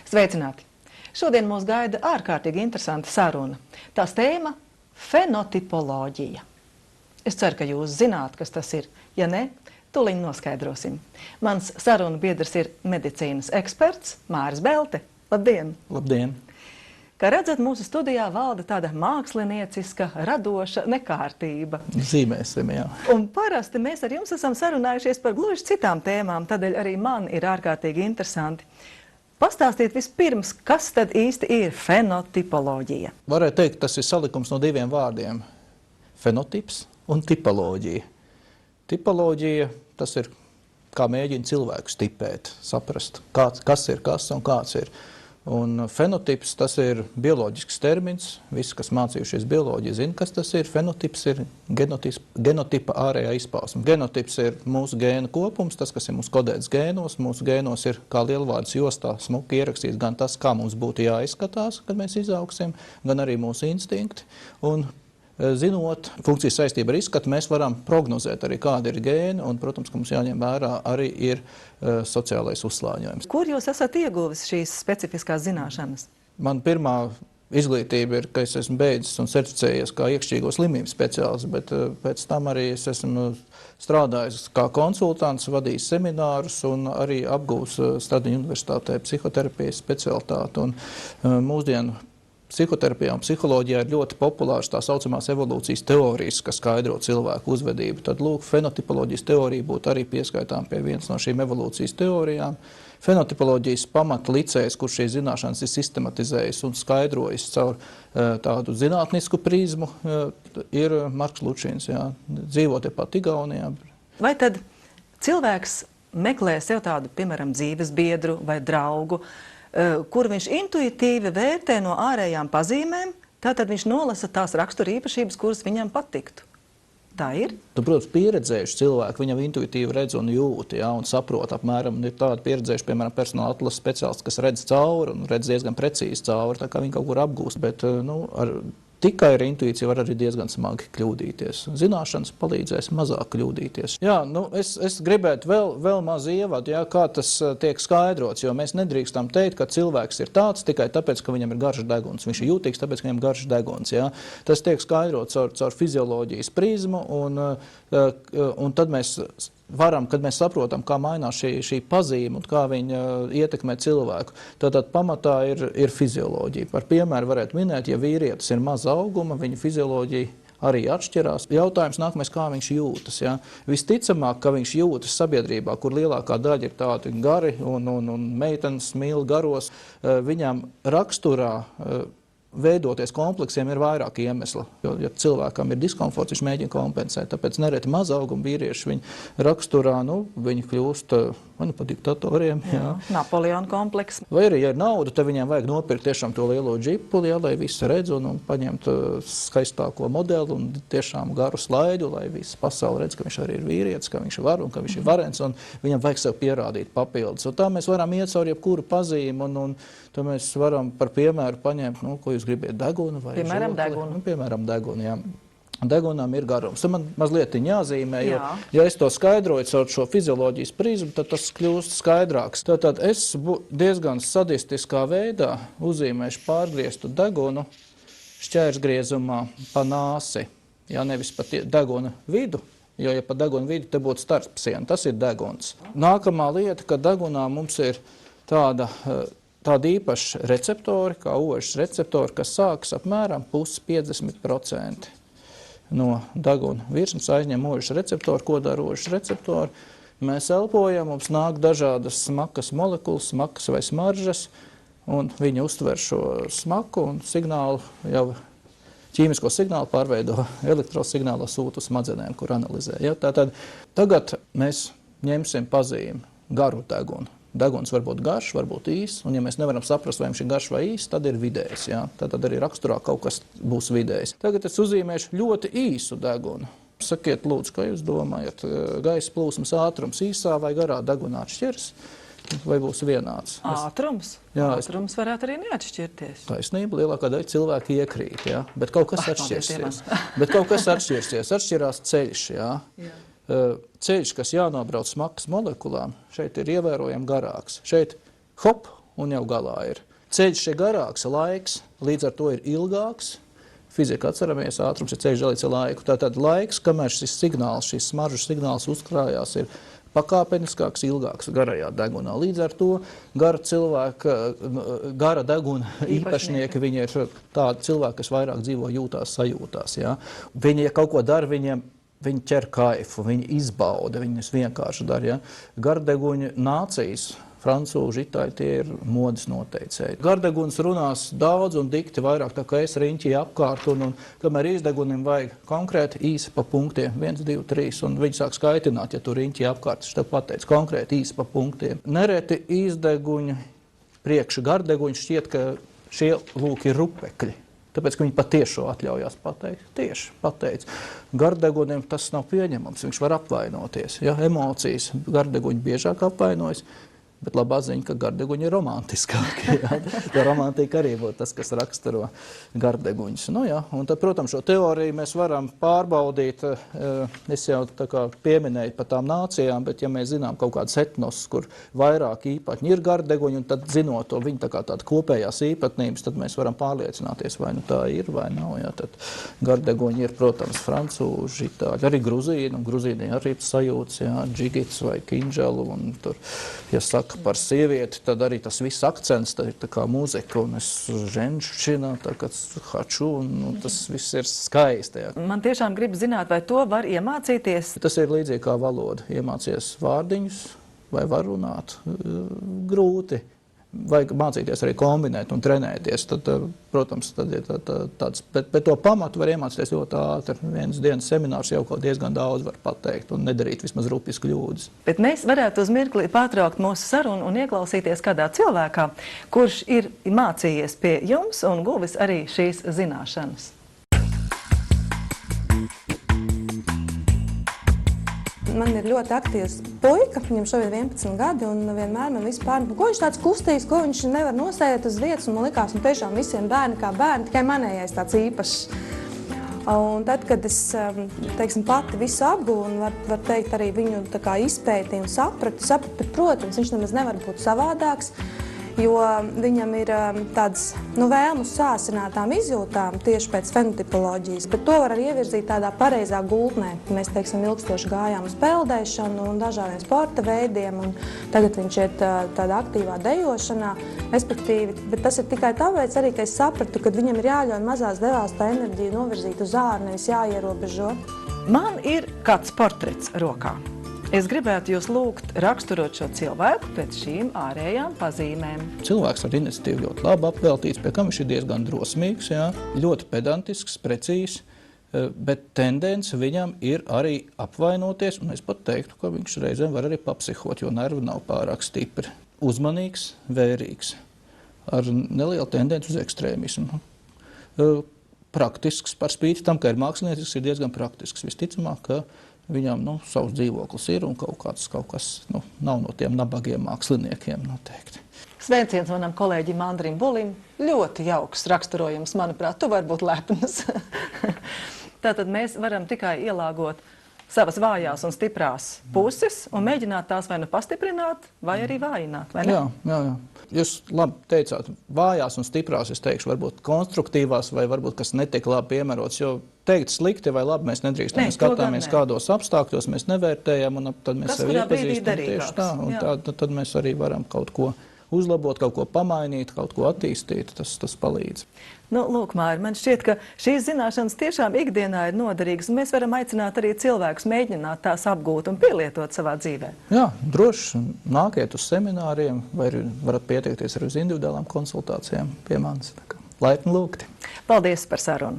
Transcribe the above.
Sveicināti! Šodien mūs gaida ārkārtīgi interesanta saruna. Tās tēma – fenotipoloģija. Es ceru, ka jūs zināt, kas tas ir. Ja ne, tuliņ noskaidrosim. Mans sarunu biedrs ir medicīnas eksperts Māris Belte. Labdien! Labdien! Kā redzat, mūsu studijā valda tāda mākslinieciska, radoša nekārtība. Zīmēsim, jā. Un parasti mēs ar jums esam sarunājušies par gluži citām tēmām, tādēļ arī man ir ārkārtīgi interesanti. Pastāstiet vispirms, kas tad īsti ir fenotipoloģija? Varētu teikt, tas ir salikums no diviem vārdiem – fenotips un tipoloģija. Tipoloģija, tas ir, kā mēģina cilvēkus tipēt, saprast, kas ir kas un kāds ir. Un fenotips, tas ir bioloģisks termins. Visi, kas mācījušies bioloģiju, zina, kas tas ir. Fenotips ir genotipa ārējā izpausme. Genotips ir mūsu gēnu kopums, tas, kas ir mūsu kodēts gēnos. Mūsu gēnos ir kā lielvārds jostā smuki ierakstīts gan tas, kā mums būtu jāizskatās, kad mēs izaugsim, gan arī mūsu instinkti. Un zinot funkcijas saistību ar izskatu, mēs varam prognozēt arī, kāda ir gēna, un, protams, ka mums jāņem vērā arī ir sociālais uzslāņojums. Kur jūs esat ieguvis šīs specifiskās zināšanas? Man pirmā izglītība ir, ka es esmu beidzis un certificējies kā iekšķīgo slimību speciālists, bet pēc tam arī es esmu strādājis kā konsultants, vadījis seminārus un arī apgūs Stradiņu universitātē psihoterapijas specialitāti. Un mūsdienu psihoterapijā un psiholoģijā ir ļoti populārs tā saucamās evolūcijas teorijas, kas skaidro cilvēku uzvedību. Tad, lūk, fenotipoloģijas teorija būtu arī pieskaitām pie vienas no šīm evolūcijas teorijām. Fenotipoloģijas pamata licējs, kurš šīs zināšanas ir sistematizējis un skaidrojis caur tādu zinātnisku prizmu, ir Marks Lučins, jā, dzīvo tepat Igaunijā. Vai tad cilvēks meklē sev tādu, piemēram, dzīves biedru vai draugu, kur viņš intuitīvi vērtē no ārējām pazīmēm, tātad viņš nolasa tās rakstura īpašības, kuras viņam patiktu. Tā ir? Protams, pieredzējuši cilvēki, viņam intuitīvi redz un jūt, jā, un saprot apmēram. Ir tādi pieredzējuši, piemēram, personāla atlases speciālisti, kas redz cauri un redz diezgan precīzi cauri, tā kā viņi kaut kur apgūst. Bet, tikai ar intuīciju var arī diezgan smagi kļūdīties. Zināšanas palīdzēs mazāk kļūdīties. Jā, es gribētu vēl maz ievadu, jā, kā tas tiek skaidrots, jo mēs nedrīkstam teikt, ka cilvēks ir tāds tikai tāpēc, ka viņam ir garš deguns. Viņš ir jūtīgs tāpēc, ka viņam ir garš deguns. Jā. Tas tiek skaidrots caur fizioloģijas prizmu, un tad mēs varam, kad mēs saprotam, kā mainās šī pazīme un kā viņa ietekmē cilvēku. Tātad pamatā ir fizioloģija. Par piemēru varētu minēt, ja vīrietis ir maza auguma, viņa fizioloģija arī atšķirās. Jautājums nākamais, kā viņš jūtas. Ja? Visticamāk, ka viņš jūtas sabiedrībā, kur lielākā daļa ir tādi gari un meitenes mīl garos, viņam raksturā veidoties kompleksiem ir vairāk iemesli. Jo, ja cilvēkam ir diskomforts, viņš mēģina kompensēt. Tāpēc nereti mazauguma vīrieši viņa raksturā, viņi kļūst pa diktatoriem. Jā. Napoleona kompleks. Vai arī, ja ir nauda, tad viņiem vajag nopirkt tiešām to lielo džipu, jā, lai visi redz un paņemt skaistāko modeli un tiešām garu slaidu, lai visi pasauli redz, ka viņš arī ir vīrietis, ka viņš var un ka viņš ir varens, un viņam vajag sev pierādīt papildus. Un tā mēs varam iet caur jebkuru pazīmi, un tā mēs varam par piemēru paņemt, ko jūs gribiet, degunu vai piemēram, degunu. Piemēram, degunu, jā. Degunām ir garums. Man mazliet jāzīmē, jo, ja es to skaidroju caur šo fizioloģijas prizmu, tad tas kļūst skaidrāks. Tātad es diezgan sadistiskā veidā uzzīmēšu pārgrieztu degunu šķērsgriezumā pa nāsi, ja nevis pa deguna vidu, jo, ja pa deguna vidu, te būtu starpsiena, tas ir deguns. Nākamā lieta, ka degunā mums ir tāda īpaša receptori, kā ožas receptori, kas sākas apmēram 50% no deguna virsmas, aizņem ožas receptori. Ko dara ožas receptori? Mēs elpojam, mums nāk dažādas smakas molekulas, smakas vai smaržas, un viņi uztver šo smaku un signālu, jau ķīmisko signālu pārveido elektrosignālo sūtu smadzenēm, kur analizē. Ja? Tātad tagad mēs ņemsim pazīmi garu degunu. Deguns var būt garš, var būt īss, un ja mēs nevaram saprast, vai viņš ir garš vai īss, tad ir vidējs. Jā? Tad arī raksturā kaut kas būs vidējs. Tagad es uzzīmēšu ļoti īsu degunu. Sakiet, lūdzu, kā jūs domājat, gaisa plūsmas ātrums īsā vai garā degunā atšķiras, vai būs vienāds? Ātrums? Jā, ātrums varētu arī neatšķirties. Taisnība, lielākā daļa cilvēki iekrīt, jā? Bet kaut kas atšķirsies. Bet kaut kas atšķirsies, atšķirās ceļš, jā? Jā. Ceļš, kas jānobrauc smakas molekulām, šeit ir ievērojami garāks. Šeit hop, un jau galā ir. Ceļš ir garāks, laiks līdz ar to ir ilgāks. Fizika atceramies, ātrums ir ceļš dalīts ar laiku. Tātad laiks, kamēr šis signāls, šis smaržu signāls uzkrājās, ir pakāpeniskāks, ilgāks garajā degunā. Līdz ar to gara deguna īpašnieki, viņi ir tādi cilvēki, kas vairāk dzīvo jūtās, sajūtās. Ja? Viņi, ja kaut ko dara, viņi ķer kaifu, viņi izbauda, viņi vienkārši dara. Ja? Gardeguņu nācijas, francūži, itāļi, tie ir modes noteicēji. Gardeguns runās daudz un dikti vairāk, tā kā es riņķi apkārt, un kamēr izdegunim vajag konkrēti īsi pa punktiem, 1, 2, 3, un viņi sāk skaitināt, ja tu riņķi apkārt, es tev pateicu, konkrēti īsi pa punktiem. Nereti izdeguņi, priekša gardeguņi šķiet, ka šie lūk ir rupekļi. Tāpēc, ka viņi patiešo atļaujās pateikt. Tieši pateic. Gardegunim tas nav pieņemams, viņš var apvainoties. Ja? Emocijas gardeguņi biežāk apvainojas, bet labā ziņa, ka gardeguņi ir romantiskāki. Tā romantika arī būtu tas, kas raksturo gardeguņus. Nu, jā, un tad, protams, šo teoriju mēs varam pārbaudīt. Es jau tā kā pieminēju par tām nācijām, bet ja mēs zinām kaut kādas etnos, kur vairāk īpatņi ir gardeguņi, un tad zinot to viņu tā kā tāda kopējās īpatnības, tad mēs varam pārliecināties, vai nu tā ir, vai nav. Jā, tad gardeguņi ir, protams, francūži, itāļi, arī gruzīni, un gruzīni arī sajūtas, jā, džigits vai kinželu, un tur, ja saka, par sievieti, tad arī tas viss akcents, tā ir tā kā mūzika, un es ženšķina, tā kā haču, un tas viss ir skaisti. Jā. Man tiešām grib zināt, vai to var iemācīties? Tas ir līdzīgi kā valoda. Iemācies vārdiņus, vai var runāt grūti. Vajag mācīties arī kombinēt un trenēties. Tad, protams, tad ir tāds, bet to pamatu var iemācīties ļoti ātri. Vienas dienas seminārs jau kaut diezgan daudz var pateikt un nedarīt vismaz rupjas kļūdas. Bet mēs varētu uz mirkli pārtraukt mūsu sarunu un ieklausīties kādā cilvēkā, kurš ir mācījies pie jums un guvis arī šīs zināšanas. Man ir ļoti aktīvs puika, viņam šobrīd 11 gadi, un vienmēr man vispār, ko viņš tāds kustīgs, ko viņš nevar nosēdēt uz vietas, un man likās, un tiešām visiem bērni kā bērni, tikai manējais tāds īpašs. Un tad, kad es, teiksim, pati visu apguvu, un var teikt arī viņu tā kā izpētīju un sapratu, bet, protams, viņš nemaz nevar būt savādāks, jo viņam ir tādas vēlmu sāsinātām izjūtām tieši pēc fenotipoloģijas, bet to var arī ievirzīt tādā pareizā gultnē. Mēs, teiksim, ilgstoši gājām uz peldēšanu un dažādiem sporta veidiem, un tagad viņš ir tādā aktīvā dejošanā, respektīvi, bet tas ir tikai tāpēc arī, ka es sapratu, ka viņam ir jāļauj mazās devās tā enerģija novirzīt uz āru, nevis jāierobežo. Man ir kāds portrets rokā. Es gribētu jūs lūgt raksturot šo cilvēku pēc šīm ārējām pazīmēm. Cilvēks ar iniciatīvu ļoti labi apveltīts, pie kam viņš ir diezgan drosmīgs, jā, ļoti pedantisks, precīzs, bet tendence viņam ir arī apvainoties, un es pat teiktu, ka viņš reizēm var arī papsihot, jo nervi nav pārāk stipri. Uzmanīgs, vērīgs, ar nelielu tendenci uz ekstrēmismu. Praktisks, par spīti tam, ka ir māksliniecisks, ir diezgan praktisks. Visticamāk, ka viņam savs dzīvoklis ir un kaut kas nav no tiem nabagiem māksliniekiem noteikti. Sveiciens manam kolēģim Andrim Bulim. Ļoti jauks raksturojums, manuprāt, tu vari būt lepns. Tātad mēs varam tikai ielāgot savas vājās un stiprās puses un mēģināt tās vai nu pastiprināt, vai arī vājināt, vai ne? Jā. Jūs labi teicāt, vājās un stiprās, es teikšu, varbūt konstruktīvās vai varbūt kas netiek labi piemērots, jo teikt slikti vai labi mēs nedrīkstam. Mēs skatāmies, kādos apstākļos mēs nevērtējam, un tad mēs sevi iepazīstam tieši tā, un tad mēs arī varam kaut ko uzlabot, kaut ko pamainīt, kaut ko attīstīt, tas palīdz. Lūk, Māri, man šķiet, ka šīs zināšanas tiešām ikdienā ir noderīgas, un mēs varam aicināt arī cilvēkus mēģināt tās apgūt un pielietot savā dzīvē. Jā, droši nākiet uz semināriem, vai varat pieteikties arī uz individuālām konsultācijām pie manis. Laipni lūgti. Paldies par sarunu.